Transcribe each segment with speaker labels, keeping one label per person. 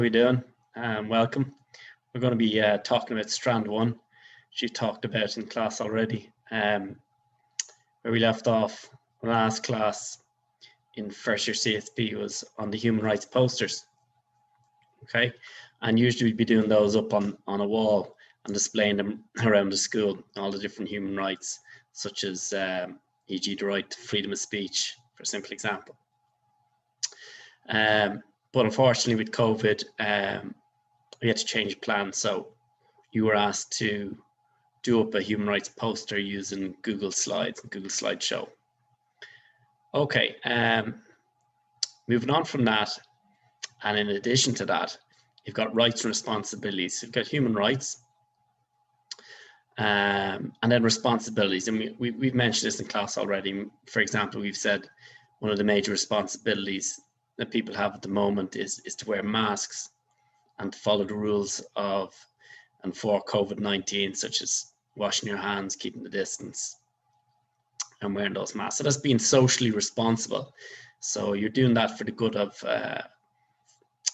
Speaker 1: How are you doing? Welcome. We're going to be talking about Strand 1, which you talked about in class already. Where we left off last class in first year CSPE was on the human rights posters. Okay, and usually we'd be doing those up on a wall and displaying them around the school, all the different human rights, such as e.g. the right to freedom of speech, for a simple example. But unfortunately with COVID, we had to change plans. So you were asked to do up a human rights poster using Google Slides and Google Slideshow. Okay, moving on from that, and in addition to that, you've got rights and responsibilities. You've got human rights, and then responsibilities. And we've mentioned this in class already. For example, we've said one of the major responsibilities that people have at the moment is to wear masks and to follow the rules of and for COVID-19, such as washing your hands, keeping the distance, and wearing those masks. So that's being socially responsible. So you're doing that for the good of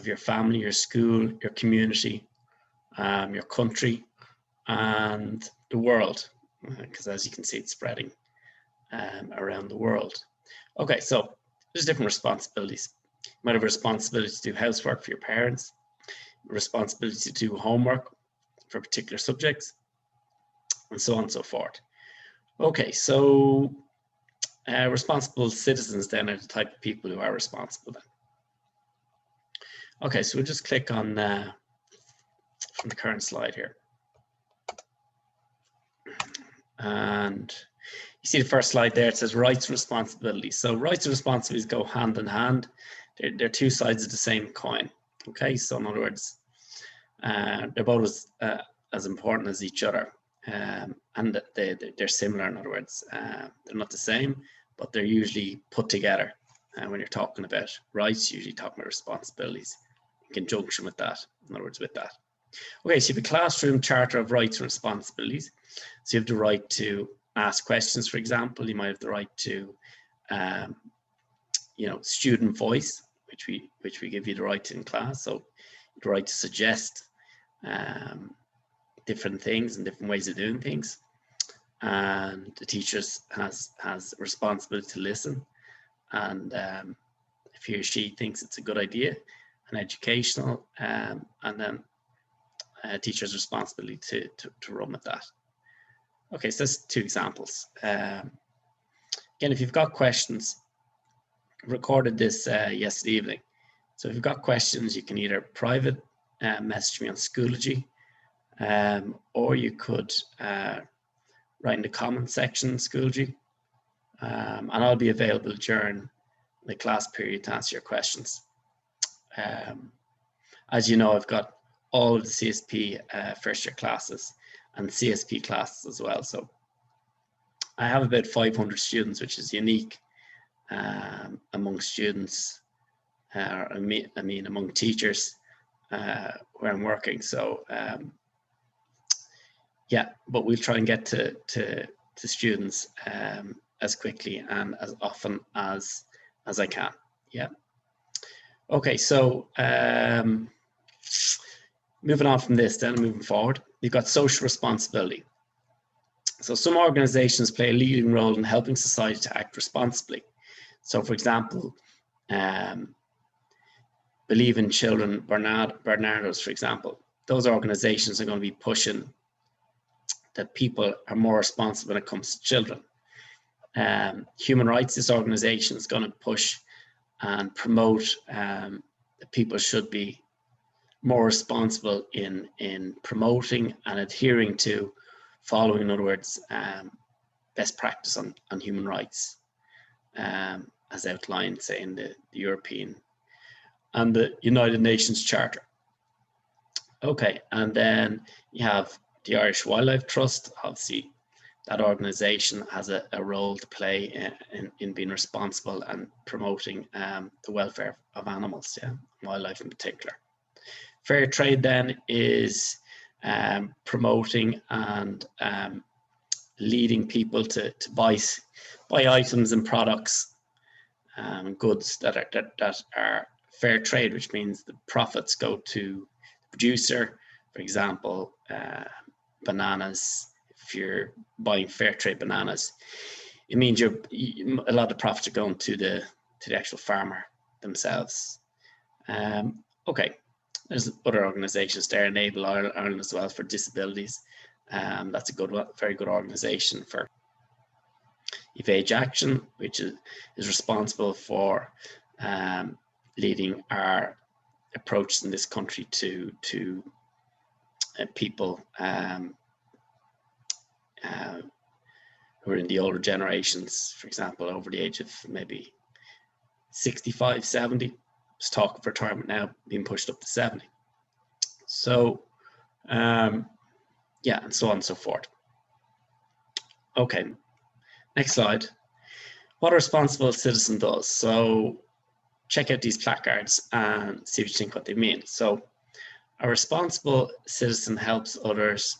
Speaker 1: your family, your school, your community, your country, and the world, because as you can see, it's spreading around the world. Okay, so there's different responsibilities. You might have a responsibility to do housework for your parents, a responsibility to do homework for particular subjects, and so on and so forth. Okay, so responsible citizens then are the type of people who are responsible then. Okay, so we'll just click on from the current slide here. And you see the first slide there, it says rights and responsibilities. So rights and responsibilities go hand in hand. They're two sides of the same coin. Okay, so in other words, they're both as important as each other. And they're similar, in other words. They're not the same, but they're usually put together. When you're talking about rights, you're usually talking about responsibilities in conjunction with that, in other words, with that. Okay, so you have a classroom charter of rights and responsibilities. So you have the right to ask questions, for example. You might have the right to, student voice, which we give you the right to in class. So the right to suggest different things and different ways of doing things. And the teacher has a responsibility to listen. And if he or she thinks it's a good idea and educational, and then a teacher's responsibility to run with that. Okay, so that's two examples. Again, if you've got questions, I recorded this yesterday evening. So if you've got questions, you can either private message me on Schoology, or you could write in the comment section, Schoology, and I'll be available during the class period to answer your questions. As you know, I've got all of the CSP first year classes and CSP classes as well. So I have about 500 students, which is unique among students, I mean among teachers where I'm working. So yeah, but we'll try and get to students as quickly and as often as I can. Yeah. Okay, so moving on from this then, moving forward, you've got social responsibility. So some organizations play a leading role in helping society to act responsibly. So for example, Believe in Children, Bernardo's, for example, those organizations are going to be pushing that people are more responsible when it comes to children. Human rights, this organization is going to push and promote that people should be more responsible in promoting and adhering to, following, in other words, best practice on human rights, as outlined, say, in the European and the United Nations Charter. Okay, and then you have the Irish Wildlife Trust. Obviously, that organization has a role to play in being responsible and promoting the welfare of animals, yeah, wildlife in particular. Fair trade then is promoting and leading people to buy items and products, goods that are fair trade, which means the profits go to the producer. For example, bananas, if you're buying fair trade bananas, it means a lot of profits are going to the actual farmer themselves. Okay, there's other organisations there, Enable Ireland as well for disabilities. That's a good one, very good organisation. For Evade Action, which is responsible for leading our approach in this country to people who are in the older generations, for example, over the age of maybe 65, 70. There's talk of retirement now being pushed up to 70. So, yeah, and so on and so forth. Okay, next slide. What a responsible citizen does. So check out these placards and see what you think what they mean. So a responsible citizen helps others.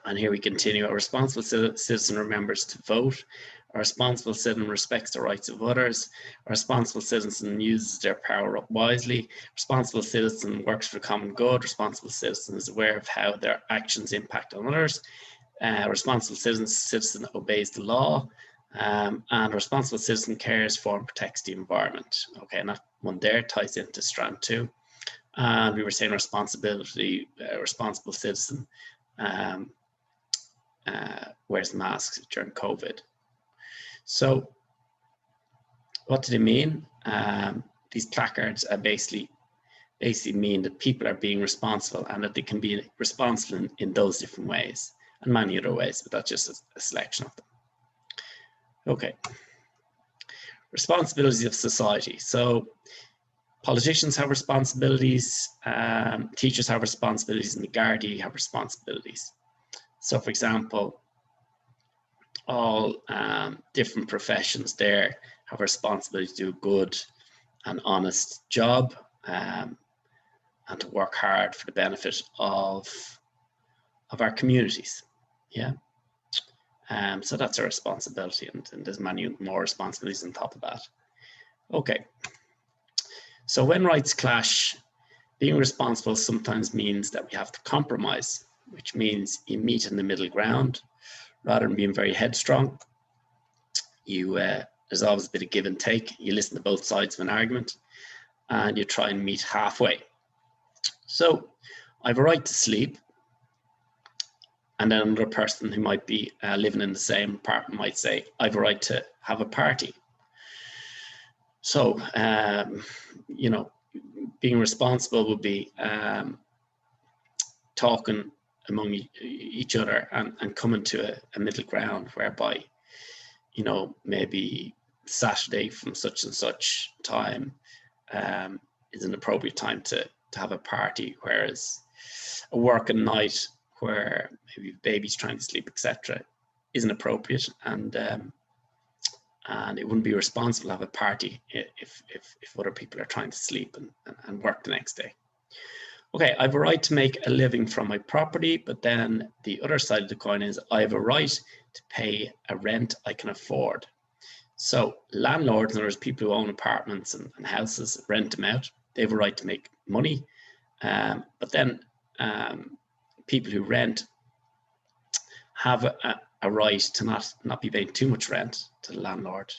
Speaker 1: And here we continue. A responsible citizen remembers to vote. A responsible citizen respects the rights of others. A responsible citizen uses their power up wisely. A responsible citizen works for the common good. A responsible citizen is aware of how their actions impact on others. A responsible citizen obeys the law. And a responsible citizen cares for and protects the environment. Okay, and that one there ties into Strand 2. And we were saying responsibility, responsible citizen wears masks during COVID. So what do they mean? These placards are basically mean that people are being responsible, and that they can be responsible in those different ways and many other ways, but that's just a selection of them. Okay. Responsibilities of society. So politicians have responsibilities, teachers have responsibilities, and the Gardaí have responsibilities. So for example, all different professions there have a responsibility to do a good and honest job, and to work hard for the benefit of our communities. Yeah. So that's a responsibility, and there's many more responsibilities on top of that. Okay. So when rights clash, being responsible sometimes means that we have to compromise, which means you meet in the middle ground. Rather than being very headstrong, there's always a bit of give and take. You listen to both sides of an argument, and you try and meet halfway. So I have a right to sleep, and then another person who might be living in the same apartment might say, I have a right to have a party. So, you know, being responsible would be talking among each other and coming to a middle ground whereby, you know, maybe Saturday from such and such time is an appropriate time to have a party, whereas a working night where maybe baby's trying to sleep, etc., isn't appropriate, and it wouldn't be responsible to have a party if other people are trying to sleep and work the next day. Okay, I have a right to make a living from my property, but then the other side of the coin is I have a right to pay a rent I can afford. So landlords, and there's people who own apartments and houses, rent them out. They have a right to make money, but then people who rent have a right to not be paying too much rent to the landlord.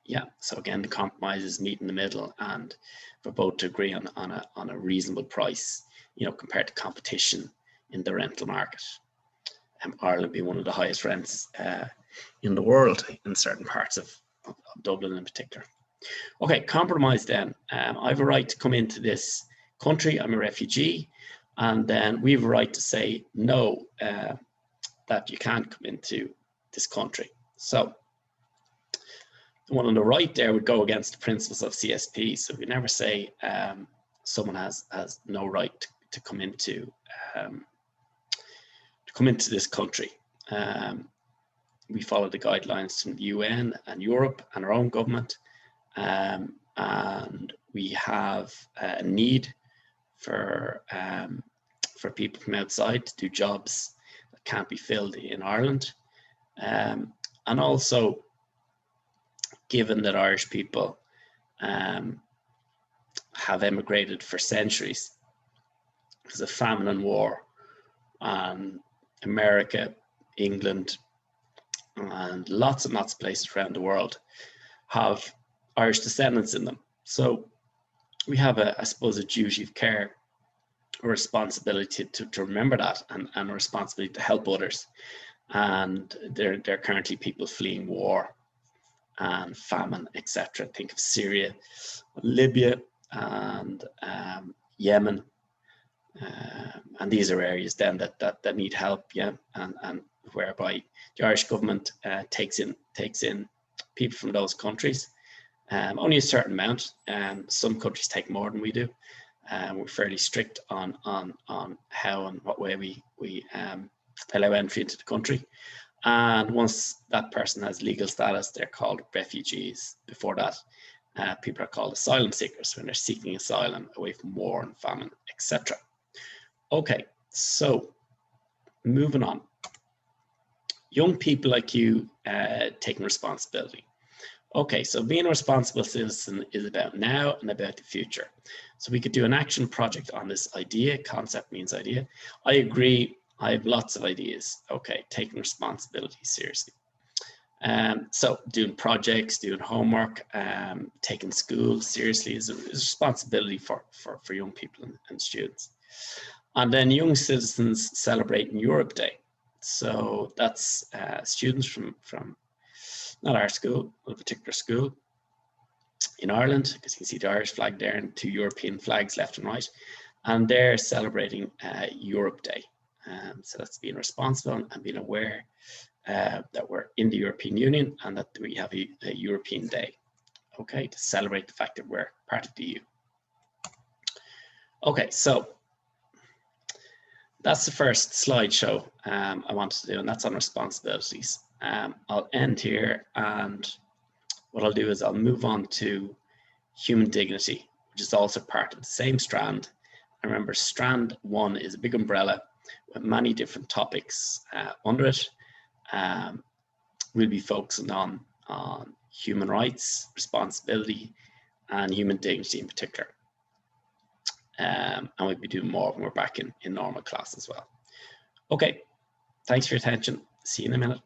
Speaker 1: Yeah, so again, the compromise is meet in the middle, and for both to agree on a reasonable price, you know, compared to competition in the rental market. Ireland being one of the highest rents in the world in certain parts of Dublin in particular. Okay, compromise then. I have a right to come into this country. I'm a refugee, and then we have a right to say no, that you can't come into this country. So the one on the right there would go against the principles of CSPE. So we never say someone has no right to come into this country. We follow the guidelines from the UN and Europe and our own government, and we have a need for people from outside to do jobs that can't be filled in Ireland, and also, given that Irish people have emigrated for centuries because of famine and war. America, England, and lots and lots of places around the world have Irish descendants in them. So we have, I suppose, a duty of care, a responsibility to remember that, and a responsibility to help others. And there are currently people fleeing war and famine, etc. Think of Syria, Libya, and Yemen. And these are areas then that need help, yeah, and whereby the Irish government takes in people from those countries. Only a certain amount. Some countries take more than we do. We're fairly strict on how and what way we allow entry into the country. And once that person has legal status, they're called refugees. Before that, people are called asylum seekers when they're seeking asylum away from war and famine, etc. Okay, so moving on. Young people like you taking responsibility. Okay, so being a responsible citizen is about now and about the future. So we could do an action project on this idea. Concept means idea. I agree. I have lots of ideas. Okay, taking responsibility seriously. So doing projects, doing homework, taking school seriously is a responsibility for young people and students. And then young citizens celebrating Europe Day. So that's students from not our school, but a particular school in Ireland, because you can see the Irish flag there and two European flags left and right. And they're celebrating Europe Day. So that's being responsible and being aware that we're in the European Union and that we have a European Day, okay, to celebrate the fact that we're part of the EU. Okay, so that's the first slideshow I wanted to do, and that's on responsibilities. I'll end here, and what I'll do is I'll move on to human dignity, which is also part of the same strand. And remember, strand 1 is a big umbrella with many different topics under it. We'll be focusing on human rights, responsibility, and human dignity in particular. And we'll be doing more when we're back in normal class as well. Okay, thanks for your attention. See you in a minute.